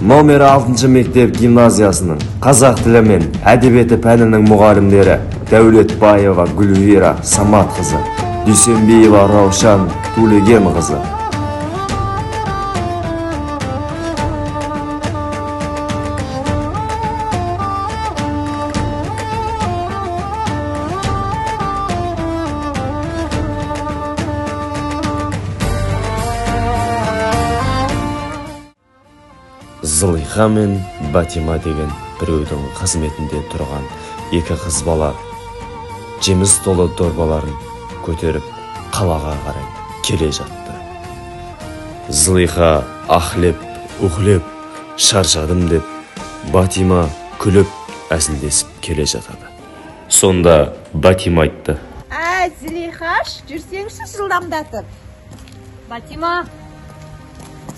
Номер 6 мектеп гимназиясының қазақ тілі мен әдебиеті пәнінің мұғалімдері Дәулетбаева Гүлвира Самат қызы, Дүйсенбиева Раушан Төлеген қызы. Зылиха мен Батима деген біреудің қызметінде тұрған екі қыз бала жеміс толы дорбаларын көтеріп қалаға қарай келе жатты. Зылиха ахлеп, ухлеп, шаршадым деп, Батима күліп әзілдесіп келе жатады. Сонда Батима айтты: Зылихаш, жүрсеңші жылдамдатып. Батима,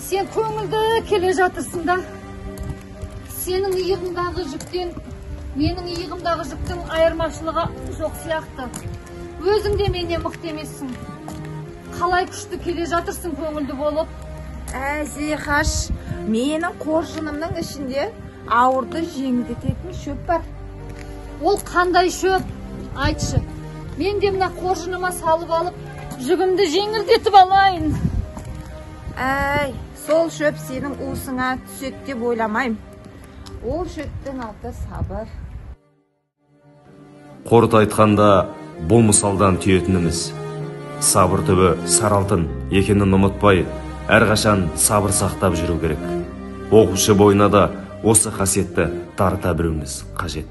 сен көңілді келе жатырсың да. Сенің иығыңдағы жүктен менің иығымдағы жүктің айырмашылығы жоқ сияқты. Өзің де менен мықты емессің. Қалай күшті келе жатырсың көңілді болып? Зылихаш, менің қоржынымның ішінде ауырды жеңілдететін шөп бар. Ол қандай шөп? Айтшы. Мен де мына қоржыныма салып алып, жүгімді жеңілдетіп алайын. Сол шөп сенің уысыңа түсет деп ойламайым. Ол шөптің аты сабыр. Қорыта айтқанда, бұл мысалдан түйетініміз: сабыр түбі сары алтын екенін ұмытпай, әрқашан сабыр сақтап жүру керек. Оқушы бойына да осы қасиетті дарыта білуіміз қажет.